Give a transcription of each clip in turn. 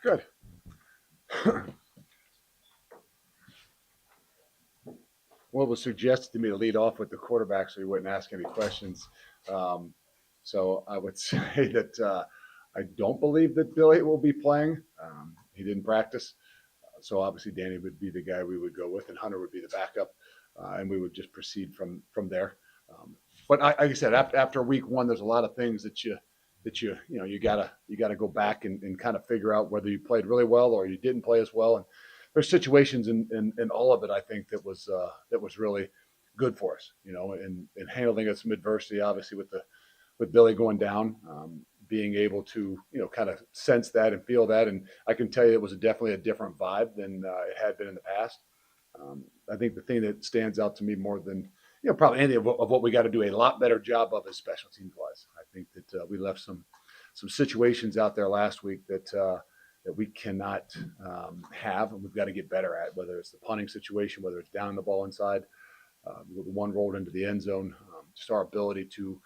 Good. Well, it was suggested to me to lead off with the quarterback so he wouldn't ask any questions. Um, so I would say that I don't believe that Billy will be playing. He didn't practice. So obviously Danny would be the guy we would go with, and Hunter would be the backup, and we would just proceed from there. But like I said, after week one, there's a lot of things that you gotta go back and kind of figure out whether you played really well or you didn't play as well. And there's situations in all of it I think that was really good for us, and handling some adversity, obviously with Billy going down, being able to kind of sense that and feel that, and I can tell you it was definitely a different vibe than it had been in the past. I think the thing that stands out to me more than probably any of what we got to do a lot better job of is special teams wise. I think that we left some situations out there last week that we cannot have, and we've got to get better at. Whether it's the punting situation, whether it's down the ball inside, the one rolled into the end zone, just our ability to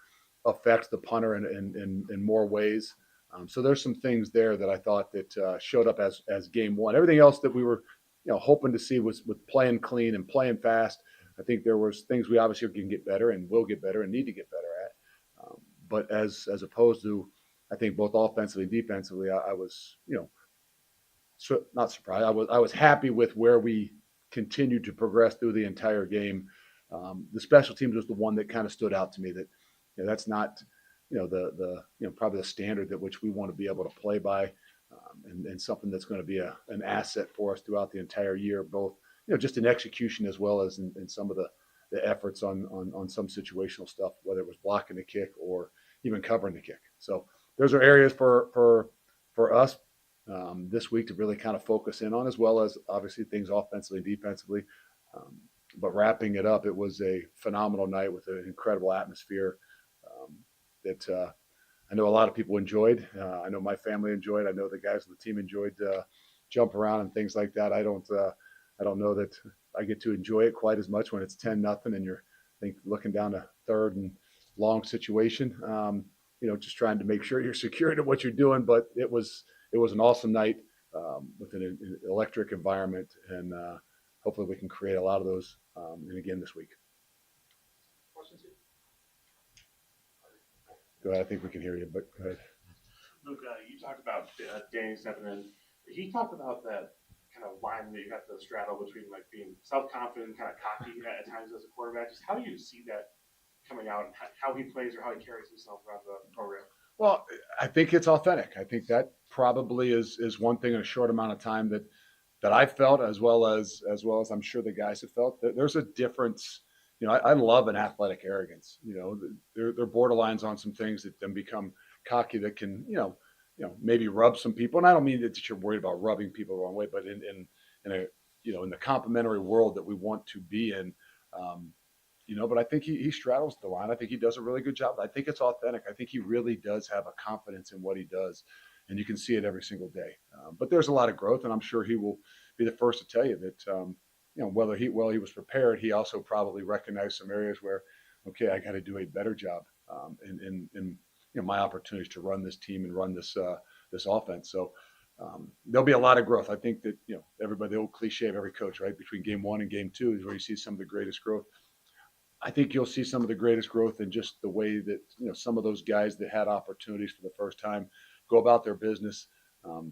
affect the punter in more ways. So there's some things there that I thought that showed up as game one. Everything else that we were hoping to see was with playing clean and playing fast. I think there was things we obviously can get better and will get better and need to get better at. But as opposed to, I think both offensively and defensively, I was not surprised. I was happy with where we continued to progress through the entire game. The special teams was the one that kind of stood out to me. That that's not the probably the standard that which we want to be able to play by, and something that's going to be an asset for us throughout the entire year, both just in execution as well as in some of the efforts on some situational stuff, whether it was blocking the kick or even covering the kick. So those are areas for us this week to really kind of focus in on, as well as obviously things offensively and defensively. Um, but wrapping it up, it was a phenomenal night with an incredible atmosphere that I know a lot of people enjoyed. I know my family enjoyed. I know the guys on the team enjoyed jump around and things like that. I don't know that I get to enjoy it quite as much when it's 10-0 and you're looking down a third and long situation. Just trying to make sure you're secure to what you're doing. But it was an awesome night with an electric environment, and hopefully we can create a lot of those and again this week. Go ahead. I think we can hear you, but go ahead. Luke, you talked about Danny stepping in. He talked about that kind of line that you have to straddle between like being self-confident and kind of cocky at times as a quarterback. Just how do you see that coming out and how he plays or how he carries himself throughout the program? Well, I think it's authentic. I think that probably is one thing in a short amount of time that I felt, as well as I'm sure the guys have felt. That there's a difference. I love an athletic arrogance. They're borderlines on some things that then become cocky that can maybe rub some people. And I don't mean that you're worried about rubbing people the wrong way, but in a in the complementary world that we want to be in. But I think he straddles the line. I think he does a really good job. I think it's authentic. I think he really does have a confidence in what he does, and you can see it every single day. But there's a lot of growth, and I'm sure he will be the first to tell you that whether he was prepared, he also probably recognized some areas where, okay, I got to do a better job in my opportunities to run this team and run this offense. So there'll be a lot of growth. I think that everybody, the old cliche of every coach, right, between game one and game two is where you see some of the greatest growth. I think you'll see some of the greatest growth in just the way that some of those guys that had opportunities for the first time go about their business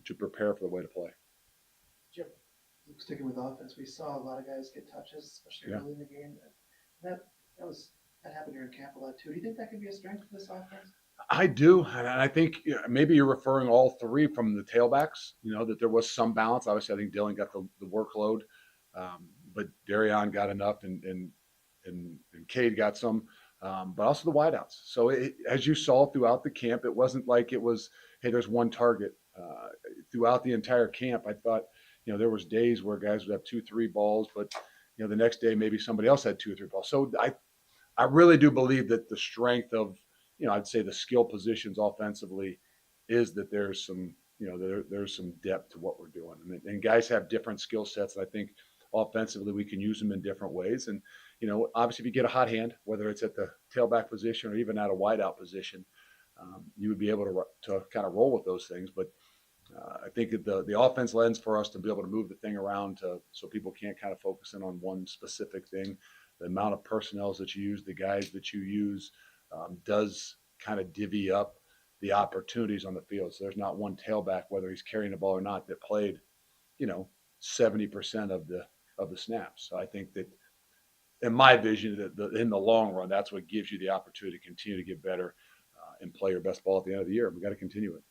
to prepare for the way to play. Jim, sticking with offense, we saw a lot of guys get touches, especially Yeah. early in the game. That that was that happened here in camp a lot too. Do you think that could be a strength of this offense? I do, and I think maybe you're referring all three from the tailbacks. That there was some balance. Obviously, I think Dylan got the workload, but Darion got enough, and Cade got some, but also the wideouts. So as you saw throughout the camp, it wasn't like it was, hey, there's one target. Throughout the entire camp, I thought there was days where guys would have 2, 3 balls, but the next day maybe somebody else had 2 or 3 balls. So I really do believe that the strength of I'd say the skill positions offensively is that there's some there's some depth to what we're doing, and guys have different skill sets. And I think offensively we can use them in different ways. And obviously if you get a hot hand, whether it's at the tailback position or even at a wideout position, you would be able to kind of roll with those things. But I think that the offense lends for us to be able to move the thing around so people can't kind of focus in on one specific thing. The amount of personnel that you use, the guys that you use, does kind of divvy up the opportunities on the field. So there's not one tailback, whether he's carrying the ball or not, that played, 70% of the snaps. So I think that in my vision, that in the long run, that's what gives you the opportunity to continue to get better and play your best ball at the end of the year. We got to continue it.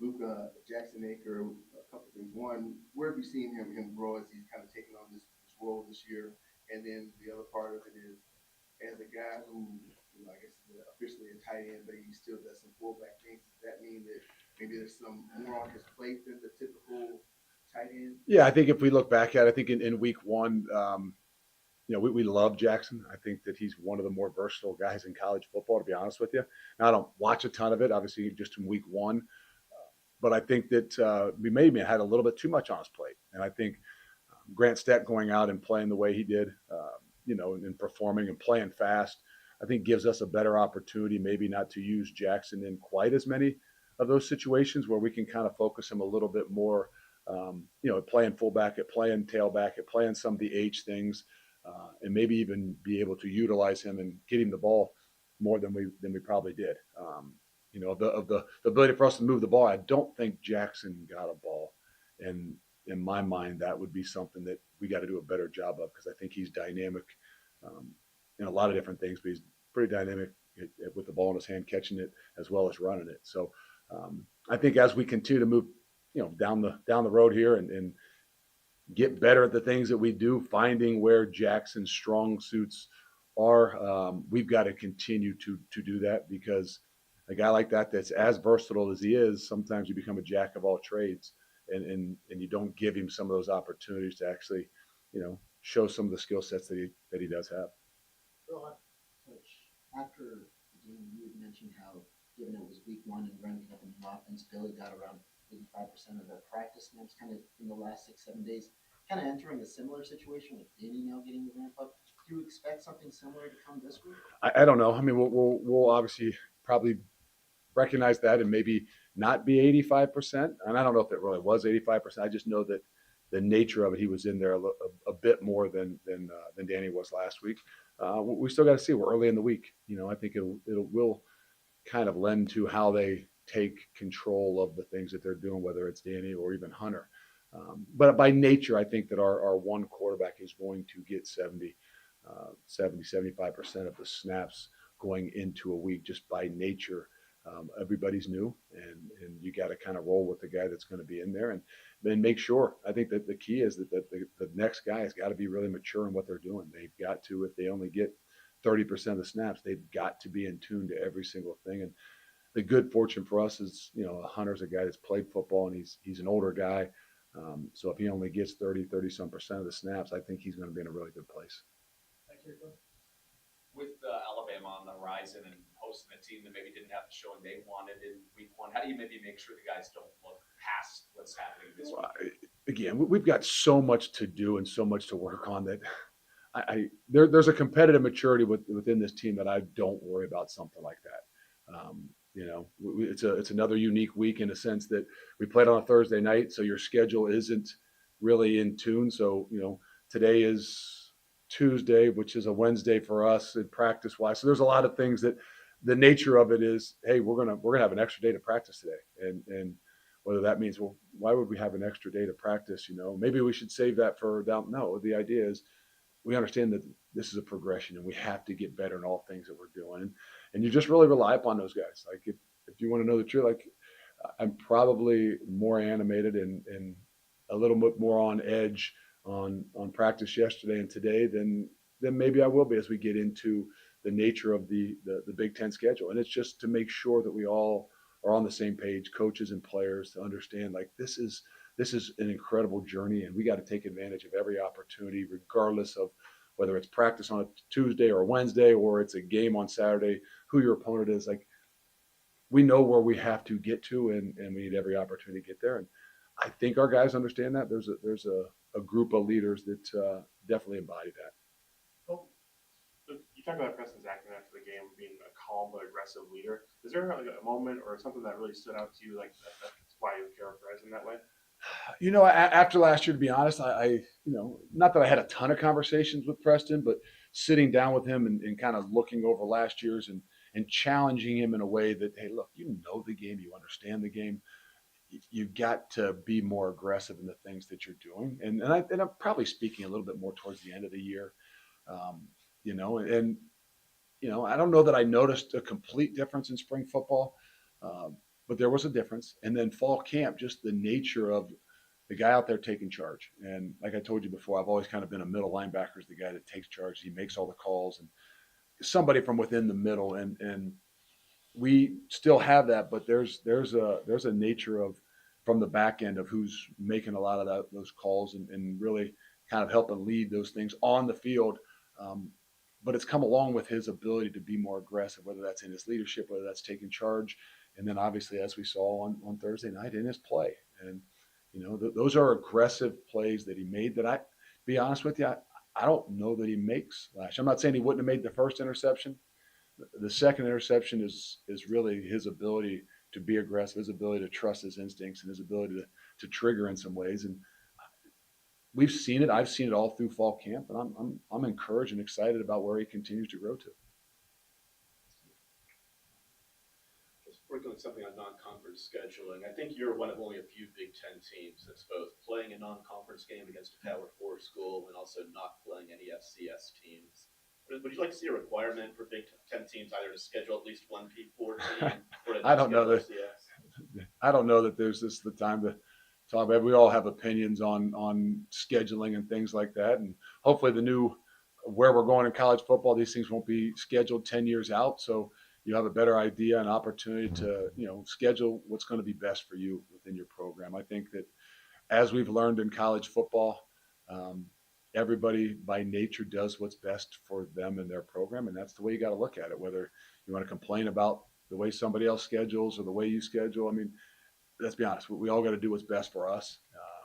Luke, Jackson Aker, a couple things. One, where have you seen him grow as he's kind of taken on this role this year? And then the other part of it is, as a guy who, I guess is officially a tight end, but he still does some fullback things, does that mean that maybe there's some more on his plate than the typical tight end? Yeah, I think if we look back at it, I think in week one, we love Jackson. I think that he's one of the more versatile guys in college football, to be honest with you. Now, I don't watch a ton of it, obviously, just in week one. But I think that we maybe had a little bit too much on his plate. And I think Grant Stett going out and playing the way he did, and performing and playing fast, I think gives us a better opportunity maybe not to use Jackson in quite as many of those situations where we can kind of focus him a little bit more, playing fullback, at playing tailback, at playing some of the H things, and maybe even be able to utilize him and get him the ball more than we probably did. Of the ability for us to move the ball, I don't think Jackson got a ball. And in my mind, that would be something that we got to do a better job of, because I think he's dynamic in a lot of different things, but he's pretty dynamic with the ball in his hand, catching it as well as running it. So I think as we continue to move, down the road here and get better at the things that we do, finding where Jackson's strong suits are, we've got to continue to do that, because a guy like that's as versatile as he is, sometimes you become a jack of all trades, and you don't give him some of those opportunities to actually, show some of the skill sets that he does have. Coach, after the game, you had mentioned how, given it was week one and ramping up a new offense, Billy got around 85% of the practice snaps kind of in the last 6-7 days, kind of entering a similar situation with Danny now getting the ramp up. Do you expect something similar to come this week? I don't know. I mean, we'll obviously probably recognize that and maybe not be 85%. And I don't know if it really was 85%. I just know that the nature of it, he was in there a bit more than Danny was last week. We still got to see. We're early in the week. I think it will kind of lend to how they take control of the things that they're doing, whether it's Danny or even Hunter. But by nature, I think that our one quarterback is going to get 75% of the snaps going into a week, just by nature. Everybody's new, and you got to kind of roll with the guy that's going to be in there, and then make sure. I think that the key is that the next guy has got to be really mature in what they're doing. They've got to, if they only get 30% of the snaps, they've got to be in tune to every single thing. And the good fortune for us is, Hunter's a guy that's played football, and he's an older guy. So if he only gets 30-some% of the snaps, I think he's going to be in a really good place. Thank you, Coach. With Alabama on the horizon and hosting a team that maybe didn't have the showing they wanted in week one, how do you maybe make sure the guys don't look past what's happening this week? Again, we've got so much to do and so much to work on that there's a competitive maturity within this team that I don't worry about something like that. It's another unique week in a sense that we played on a Thursday night, so your schedule isn't really in tune. So today is Tuesday, which is a Wednesday for us in practice wise. So there's a lot of things that the nature of it is, hey, we're gonna have an extra day to practice today, and whether that means, well, why would we have an extra day to practice? Maybe we should save that for down. No, the idea is we understand that this is a progression, and we have to get better in all things that we're doing, and you just really rely upon those guys. Like if you want to know the truth, like I'm probably more animated and a little bit more on edge on practice yesterday and today than maybe I will be as we get into the nature of the Big Ten schedule. And it's just to make sure that we all are on the same page, coaches and players, to understand like this is an incredible journey, and we got to take advantage of every opportunity, regardless of whether it's practice on a Tuesday or a Wednesday, or it's a game on Saturday, who your opponent is. Like, we know where we have to get to, and we need every opportunity to get there. And I think our guys understand that. There's a group of leaders that definitely embody that. So you talked about Preston Zachman after the game being a calm but aggressive leader. Is there like a moment or something that really stood out to you, like that's why you characterize him that way? After last year, to be honest, not that I had a ton of conversations with Preston, but sitting down with him and kind of looking over last year's and challenging him in a way that, hey, look, you know the game, you understand the game. You've got to be more aggressive in the things that you're doing. And I'm probably speaking a little bit more towards the end of the year, um, and I don't know that I noticed a complete difference in spring football, but there was a difference. And then fall camp, just the nature of the guy out there taking charge. And like I told you before, I've always kind of been a middle linebacker, is the guy that takes charge. He makes all the calls and somebody from within the middle. And we still have that, but there's a nature of from the back end of who's making a lot of those calls and really kind of helping lead those things on the field. Um, but it's come along with his ability to be more aggressive, whether that's in his leadership, whether that's taking charge, and then obviously as we saw on Thursday night in his play. And those are aggressive plays that he made. That I, be honest with you, I don't know that he makes last year. I'm not saying he wouldn't have made the first interception. The second interception is really his ability to be aggressive, his ability to trust his instincts, and his ability to trigger in some ways. And we've seen it. I've seen it all through fall camp, and I'm encouraged and excited about where he continues to grow to. Just working on something on non-conference scheduling. I think you're one of only a few Big Ten teams that's both playing a non-conference game against a Power 4 school and also not playing any FCS teams. Would you like to see a requirement for Big Ten teams either to schedule at least one P4 team or to I don't know schedule that. FCS? I don't know that there's the time to talk about. We all have opinions on scheduling and things like that, and hopefully the new where we're going in college football, these things won't be scheduled 10 years out. So you have a better idea and opportunity to schedule what's going to be best for you within your program. I think that as we've learned in college football, um, everybody by nature does what's best for them and their program, and that's the way you got to look at it. Whether you want to complain about the way somebody else schedules or the way you schedule, I mean, let's be honest. We all got to do what's best for us.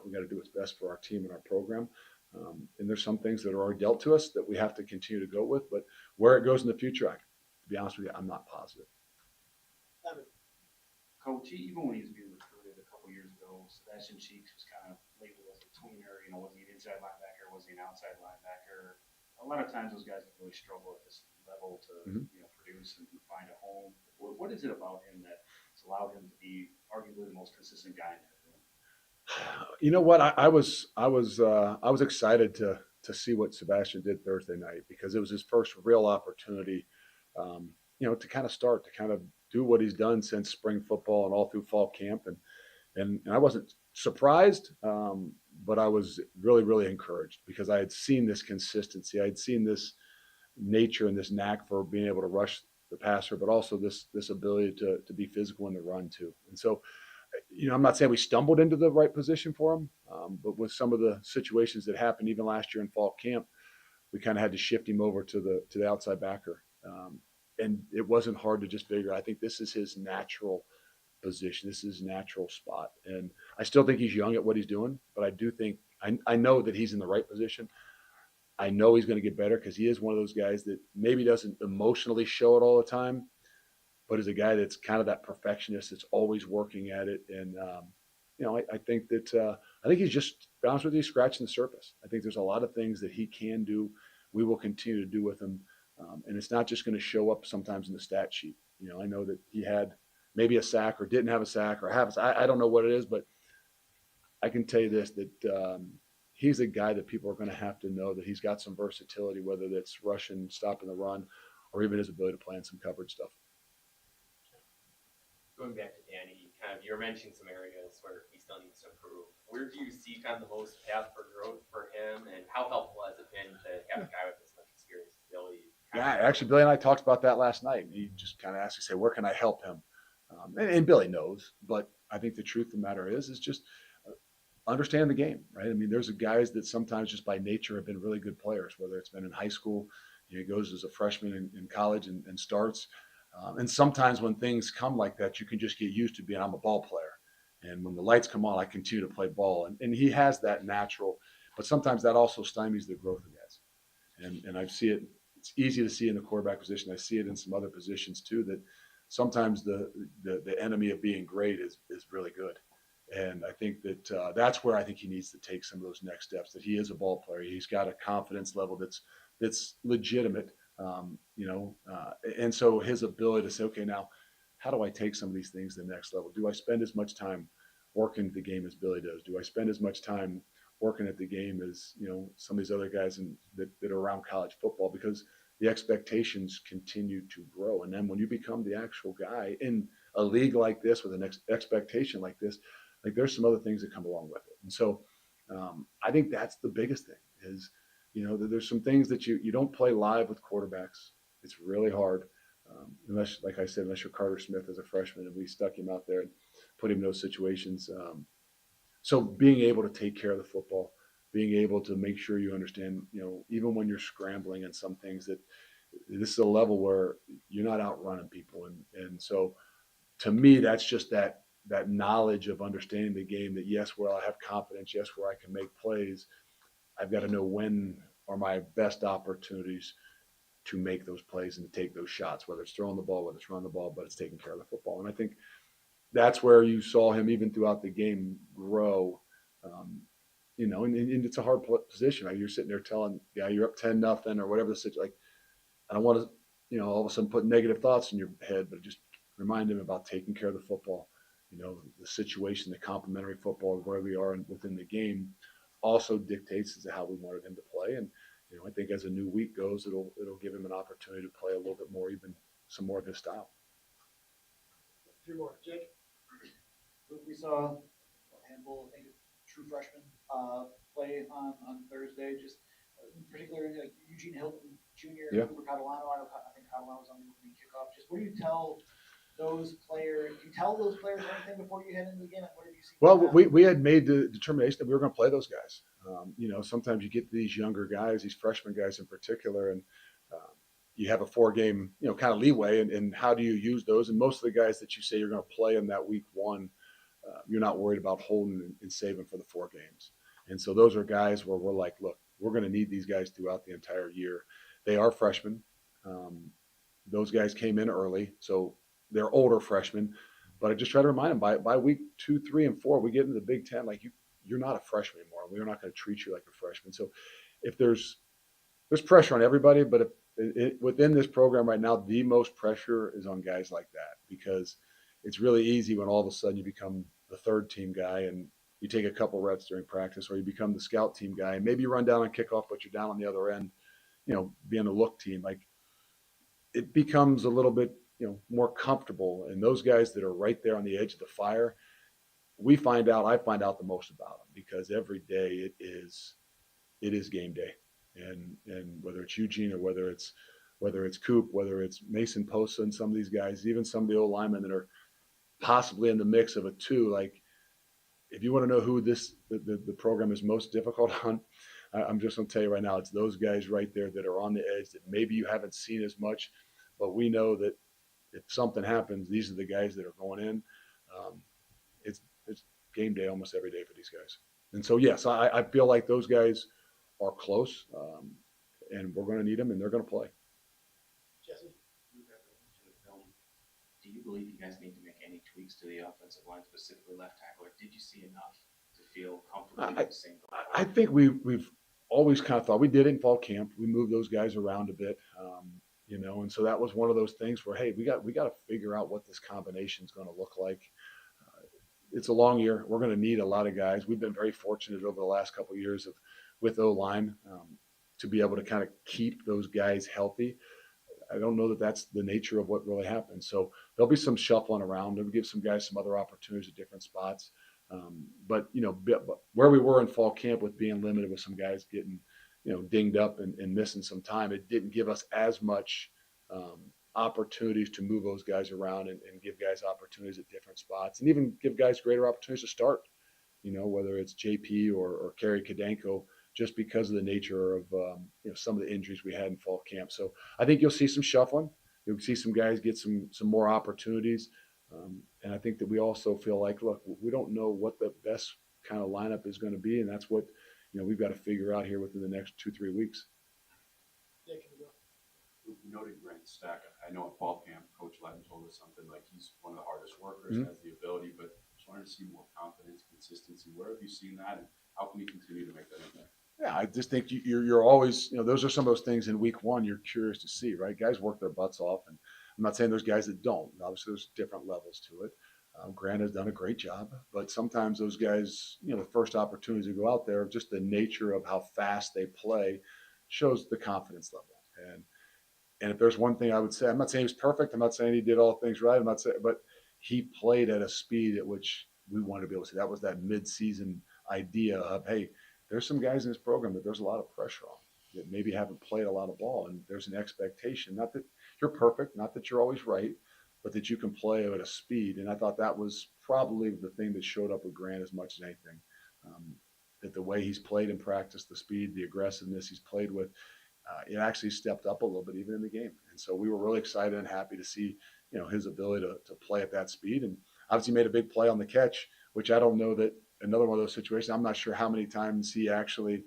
We got to do what's best for our team and our program. And there's some things that are already dealt to us that we have to continue to go with. But where it goes in the future, to be honest with you, I'm not positive. Coach, even when he was being recruited a couple years ago, Sebastian Cheeks was kind of labeled as a tweener. Was he an inside linebacker? Was he an outside linebacker? A lot of times those guys can really struggle at this level to produce and find a home. What is it about him that's allowed him to be arguably the most consistent guy in that room? You know what? I was excited to see what Sebastian did Thursday night because it was his first real opportunity, to kind of start to kind of do what he's done since spring football and all through fall camp, and I wasn't surprised, but I was really really encouraged because I had seen this consistency, I had seen this nature and this knack for being able to rush the passer, but also this ability to be physical in the run too, and so. I'm not saying we stumbled into the right position for him, but with some of the situations that happened even last year in fall camp, we kind of had to shift him over to the outside backer, and it wasn't hard to just figure. I think this is his natural position. This is his natural spot, and I still think he's young at what he's doing, but I do think I know that he's in the right position. I know he's going to get better because he is one of those guys that maybe doesn't emotionally show it all the time, but is a guy that's kind of that perfectionist that's always working at it. And, I think that I think he's just, to be honest with you, scratching the surface. I think there's a lot of things that he can do. We will continue to do with him. And it's not just going to show up sometimes in the stat sheet. I know that he had maybe a sack or didn't have a sack or I don't know what it is, but I can tell you this, that he's a guy that people are going to have to know that he's got some versatility, whether that's rushing, stopping the run, or even his ability to play in some coverage stuff. Going back to Danny, you're mentioning some areas where he still needs to improve. Where do you see kind of the most path for growth for him, and how helpful has it been to have a guy with this much experience as Billy? Yeah, actually, Billy and I talked about that last night. He just kind of asked me, say, where can I help him? And Billy knows, but I think the truth of the matter is just understand the game, right? I mean, there's guys that sometimes just by nature have been really good players, whether it's been in high school, he goes as a freshman in college and starts. And sometimes when things come like that, you can just get used to being, I'm a ball player. And when the lights come on, I continue to play ball. And he has that natural, but sometimes that also stymies the growth of guys. And I see it it's easy to see in the quarterback position. I see it in some other positions too, that sometimes the enemy of being great is really good. And I think that that's where I think he needs to take some of those next steps. That he is a ball player. He's got a confidence level that's legitimate. And so his ability to say, okay, now how do I take some of these things to the next level? Do I spend as much time working the game as Billy does? Do I spend as much time working at the game as some of these other guys that are around college football? Because the expectations continue to grow, and then when you become the actual guy in a league like this with an expectation like this, like there's some other things that come along with it. And so I think that's the biggest thing is, there's some things that you don't play live with quarterbacks. It's really hard. Unless, like I said, unless you're Carter Smith as a freshman and we stuck him out there and put him in those situations. So being able to take care of the football, being able to make sure you understand, even when you're scrambling and some things, that this is a level where you're not outrunning people. And so to me, that's just that knowledge of understanding the game, that yes, where I have confidence, yes, where I can make plays, I've got to know when are my best opportunities to make those plays and to take those shots, whether it's throwing the ball, whether it's running the ball, but it's taking care of the football. And I think that's where you saw him even throughout the game grow. And it's a hard position. Right? You're sitting there telling, you're up 10-0 or whatever the situation. Like, I don't want to, all of a sudden put negative thoughts in your head, but just remind him about taking care of the football. The situation, the complementary football, where we are within the game, also dictates as to how we wanted him to play. And I think as a new week goes, it'll give him an opportunity to play a little bit more, even some more of his style. Three more. Jake? Luke, we saw a handful, I think, true freshmen play on Thursday. Just particularly like Eugene Hilton Jr. Yeah. Cooper Catalano. I think Catalano was on the opening kickoff. Just what do you tell those players? Do you tell those players anything before you head into the game? What have you seen? Well, we had made the determination that we were going to play those guys. Sometimes you get these younger guys, these freshman guys in particular, and you have a 4-game, kind of leeway. And how do you use those? And most of the guys that you say you're going to play in that week one, you're not worried about holding and saving for the 4 games. And so those are guys where we're like, look, we're going to need these guys throughout the entire year. They are freshmen. Those guys came in early, so they're older freshmen. But I just try to remind them by week 2, 3, and 4, we get into the Big Ten, like you're not a freshman anymore. We're not going to treat you like a freshman. So if there's pressure on everybody, but within this program right now, the most pressure is on guys like that, because it's really easy when all of a sudden you become the 3rd team guy and you take a couple reps during practice, or you become the scout team guy and maybe you run down on kickoff, but you're down on the other end, being a look team. Like, it becomes a little bit, more comfortable. And those guys that are right there on the edge of the fire, I find out the most about them, because every day it is game day. And whether it's Eugene or whether it's Coop, whether it's Mason Posa and some of these guys, even some of the old linemen that are possibly in the mix of a 2, like, if you want to know who the program is most difficult on, I'm just going to tell you right now, it's those guys right there that are on the edge that maybe you haven't seen as much, but we know that if something happens, these are the guys that are going in. It's game day almost every day for these guys. And so, yes, I feel like those guys are close, and we're going to need them, and they're going to play. Jesse? Do you believe you guys need to make any tweaks to the offensive line, specifically left tackle, or did you see enough to feel comfortable with the same? I think we've always kind of thought, we did it in fall camp. We moved those guys around a bit, and so that was one of those things where, hey, we got to figure out what this combination is going to look like. It's a long year. We're going to need a lot of guys. We've been very fortunate over the last couple of years with O-line to be able to kind of keep those guys healthy. I don't know that that's the nature of what really happens. So there'll be some shuffling around. It'll give some guys some other opportunities at different spots. But where we were in fall camp with being limited with some guys getting, dinged up and missing some time, it didn't give us as much opportunities to move those guys around and give guys opportunities at different spots, and even give guys greater opportunities to start, whether it's JP or Kerry Kadanko, just because of the nature of some of the injuries we had in fall camp. So I think you'll see some shuffling. You'll see some guys get some more opportunities. And I think that we also feel like, look, we don't know what the best kind of lineup is going to be, and that's what we've got to figure out here within the next 2-3 weeks. Yeah, can we go? We noted Grant Stack. I know at fall camp, Coach Ladden told us something like he's one of the hardest workers, has the ability, but just wanted to see more confidence, consistency. Where have you seen that, and how can we continue to make that impact? Yeah, I just think you're always, those are some of those things in week one you're curious to see, right? Guys work their butts off, and I'm not saying there's guys that don't. Obviously, there's different levels to it. Grant has done a great job, but sometimes those guys, the first opportunities to go out there, just the nature of how fast they play shows the confidence level. And if there's one thing I would say, I'm not saying he was perfect. I'm not saying he did all things right. I'm not saying, but he played at a speed at which we wanted to be able to see. That was that mid-season idea of, hey, there's some guys in this program that there's a lot of pressure on that maybe haven't played a lot of ball, and there's an expectation. Not that you're perfect, not that you're always right, but that you can play at a speed. And I thought that was probably the thing that showed up with Grant as much as anything. That the way he's played in practice, the speed, the aggressiveness he's played with, it actually stepped up a little bit even in the game. And so we were really excited and happy to see, his ability to play at that speed. And obviously made a big play on the catch, which I don't know that another one of those situations. I'm not sure how many times he actually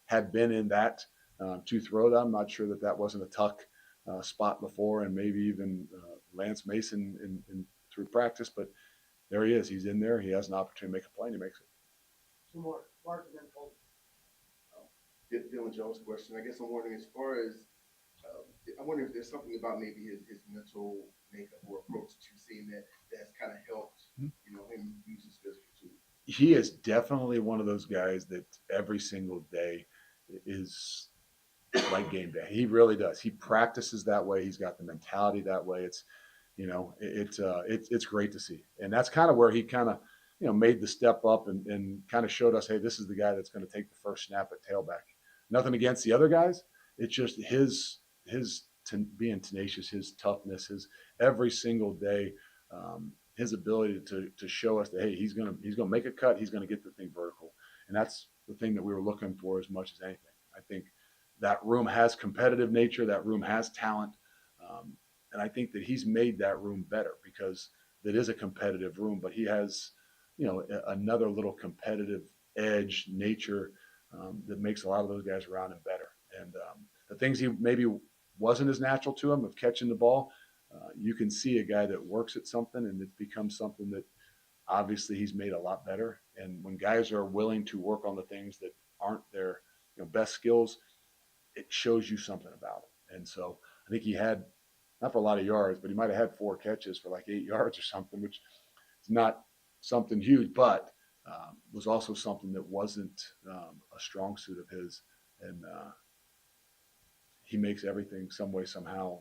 had been in that to throw that. I'm not sure that wasn't a tuck spot before, and maybe even Lance Mason through practice. But there he is. He's in there. He has an opportunity to make a play, and he makes it. Two more. Mark and then Colton. Dylan Jones' question. I guess I'm wondering, as far as I wonder if there's something about maybe his mental makeup or approach to seeing that's kind of helped, him use his physical too. He is definitely one of those guys that every single day is like game day. He really does. He practices that way. He's got the mentality that way. It's great to see, and that's kind of where he kind of made the step up and kind of showed us, hey, this is the guy that's going to take the first snap at tailback. Nothing against the other guys. It's just his being tenacious, his toughness, his every single day, his ability to show us that, hey, he's gonna make a cut. He's gonna get the thing vertical, and that's the thing that we were looking for as much as anything. I think that room has competitive nature. That room has talent, and I think that he's made that room better because it is a competitive room, but he has another little competitive edge nature that makes a lot of those guys around him better. And the things he maybe wasn't as natural to him of catching the ball, you can see a guy that works at something and it becomes something that obviously he's made a lot better. And when guys are willing to work on the things that aren't their best skills, it shows you something about it. And so I think he had, not for a lot of yards, but he might have had 4 catches for like 8 yards or something, which is not something huge, but was also something that wasn't a strong suit of his. And he makes everything some way, somehow.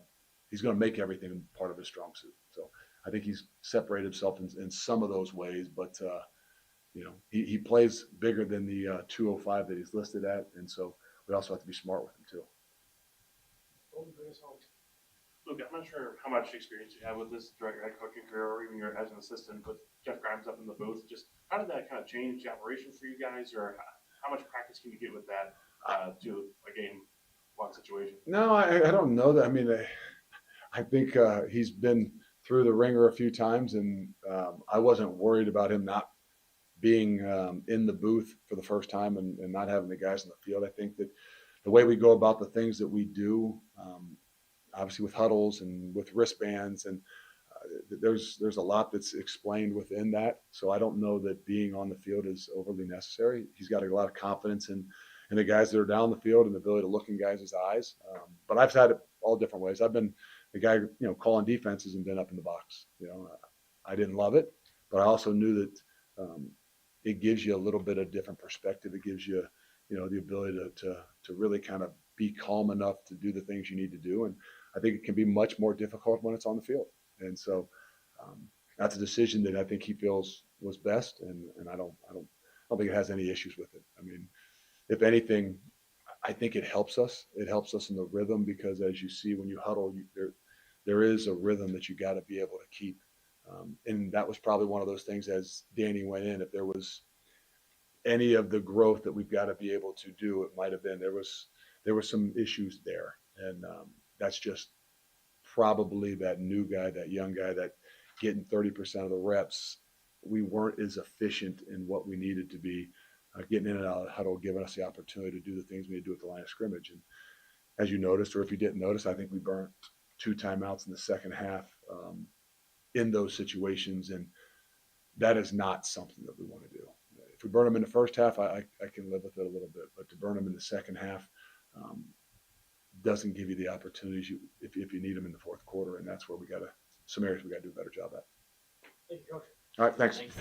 He's going to make everything part of his strong suit. So I think he's separated himself in some of those ways, but he plays bigger than the 205 that he's listed at. And so we also have to be smart with him too. Colton, bring us home. Luke, I'm not sure how much experience you have with this throughout your head coaching career or even as an assistant, but Jeff Grimes up in the booth. Just how did that kind of change the operation for you guys, or how much practice can you get with that to a game one situation? No, I don't know that. I mean, I think he's been through the ringer a few times, and I wasn't worried about him not being in the booth for the first time and not having the guys in the field. I think that the way we go about the things that we do, obviously with huddles and with wristbands, and there's a lot that's explained within that. So I don't know that being on the field is overly necessary. He's got a lot of confidence in the guys that are down the field and the ability to look in guys' eyes. But I've had it all different ways. I've been the guy, calling defenses and been up in the box. I didn't love it, but I also knew that it gives you a little bit of different perspective. It gives you, the ability to really kind of be calm enough to do the things you need to do. And I think it can be much more difficult when it's on the field. And so that's a decision that I think he feels was best. And I don't think it has any issues with it. I mean, if anything, I think it helps us. It helps us in the rhythm because as you see, when you huddle, there is a rhythm that you got to be able to keep. And that was probably one of those things as Danny went in, if there was any of the growth that we've got to be able to do, it might've been, there were some issues there. And that's just probably that new guy, that young guy that getting 30% of the reps, we weren't as efficient in what we needed to be getting in and out of the huddle, giving us the opportunity to do the things we need to do at the line of scrimmage. And as you noticed, or if you didn't notice, I think we burnt 2 timeouts in the second half in those situations, and that is not something that we want to do. If we burn them in the first half, I can live with it a little bit, but to burn them in the second half doesn't give you the opportunities if you need them in the fourth quarter, and that's where some areas we got to do a better job at. Thank you, Coach. All right, thanks. Thanks.